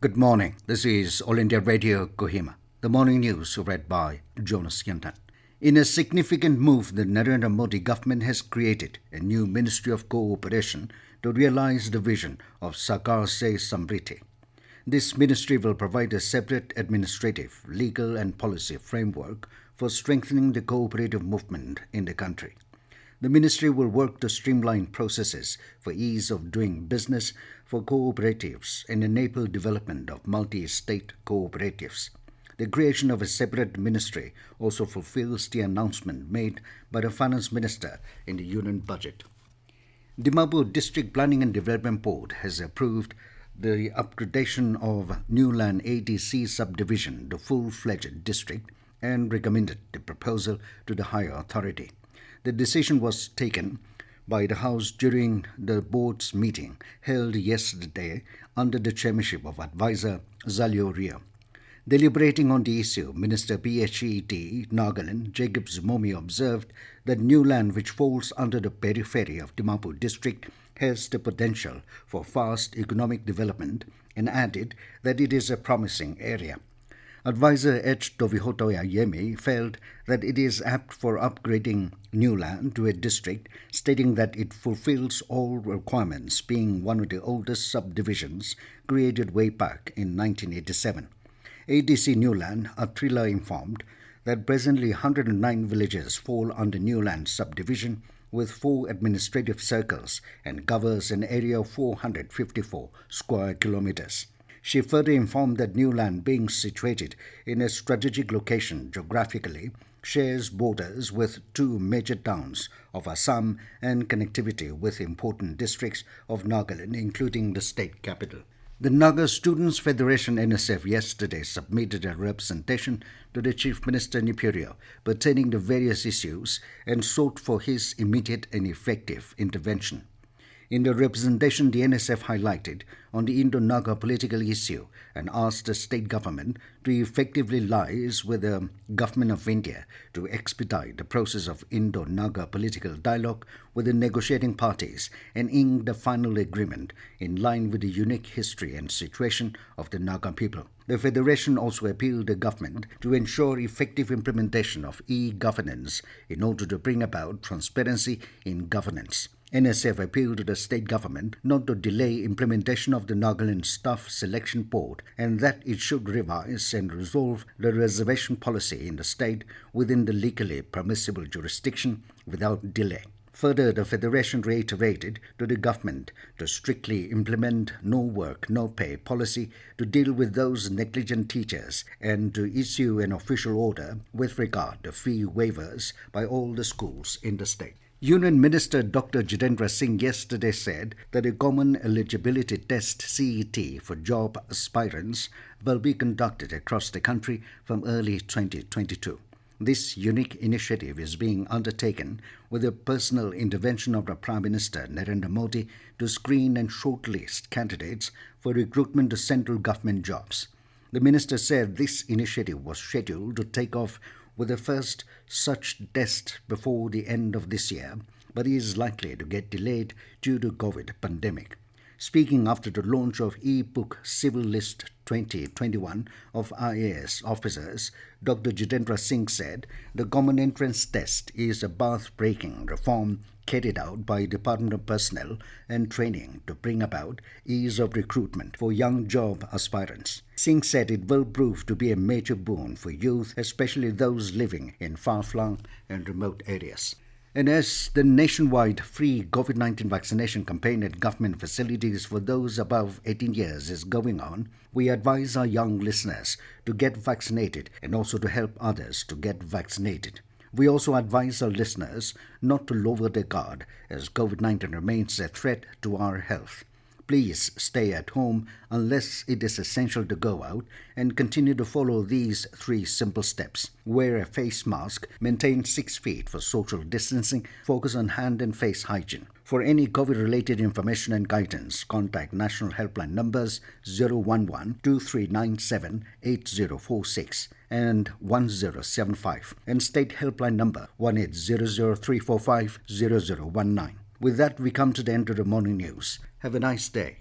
Good morning. This is All India Radio Kohima. The morning news read by Jonas Yantan. In a significant move, the Narendra Modi government has created a new Ministry of Cooperation to realize the vision of Sakar Se Samriddhi. This ministry will provide a separate administrative, legal and policy framework for strengthening the cooperative movement in the country. The ministry will work to streamline processes for ease of doing business for cooperatives and enable development of multi-state cooperatives. The creation of a separate ministry also fulfills the announcement made by the Finance Minister in the Union Budget. Dimapur District Planning and Development Board has approved the upgradation of Newland ADC subdivision to full-fledged district and recommended the proposal to the higher authority. The decision was taken by the House during the board's meeting held yesterday under the chairmanship of Advisor Zalio Ria. Deliberating on the issue, Minister PHED Nagaland Jacob Zumomi observed that new land which falls under the periphery of Dimapur district has the potential for fast economic development and added that it is a promising area. Advisor H. Tovihotoya Yemi felt that it is apt for upgrading new land to a district, stating that it fulfills all requirements, being one of the oldest subdivisions created way back in 1987. ADC Newland, Atrila informed that presently 109 villages fall under Newland subdivision with 4 administrative circles and covers an area of 454 square kilometers. She further informed that Newland, being situated in a strategic location geographically, shares borders with 2 major towns of Assam and connectivity with important districts of Nagaland, including the state capital. The Naga Students' Federation NSF yesterday submitted a representation to the Chief Minister Nipurio pertaining to various issues and sought for his immediate and effective intervention. In the representation, the NSF highlighted on the Indo-Naga political issue and asked the state government to effectively liaise with the Government of India to expedite the process of Indo-Naga political dialogue with the negotiating parties and ink the final agreement in line with the unique history and situation of the Naga people. The Federation also appealed the government to ensure effective implementation of e-governance in order to bring about transparency in governance. NSF appealed to the state government not to delay implementation of the Nagaland Staff Selection Board and that it should revise and resolve the reservation policy in the state within the legally permissible jurisdiction without delay. Further, the Federation reiterated to the government to strictly implement no work, no pay policy to deal with those negligent teachers and to issue an official order with regard to fee waivers by all the schools in the state. Union Minister Dr. Jitendra Singh yesterday said that a common eligibility test CET for job aspirants will be conducted across the country from early 2022. This unique initiative is being undertaken with the personal intervention of the Prime Minister Narendra Modi to screen and shortlist candidates for recruitment to central government jobs. The minister said this initiative was scheduled to take off with the first such test before the end of this year, but is likely to get delayed due to COVID pandemic. Speaking after the launch of e-book Civil List 2021 of IAS officers, Dr. Jitendra Singh said the common entrance test is a path-breaking reform carried out by Department of Personnel and Training to bring about ease of recruitment for young job aspirants. Singh said it will prove to be a major boon for youth, especially those living in far-flung and remote areas. And as the nationwide free COVID-19 vaccination campaign at government facilities for those above 18 years is going on, we advise our young listeners to get vaccinated and also to help others to get vaccinated. We also advise our listeners not to lower their guard as COVID-19 remains a threat to our health. Please stay at home unless it is essential to go out and continue to follow these 3 simple steps. Wear a face mask, maintain 6 feet for social distancing, focus on hand and face hygiene. For any COVID-related information and guidance, contact National Helpline numbers 011-2397-8046 and 1075 and State Helpline number 1800-345-0019. With that, we come to the end of the morning news. Have a nice day.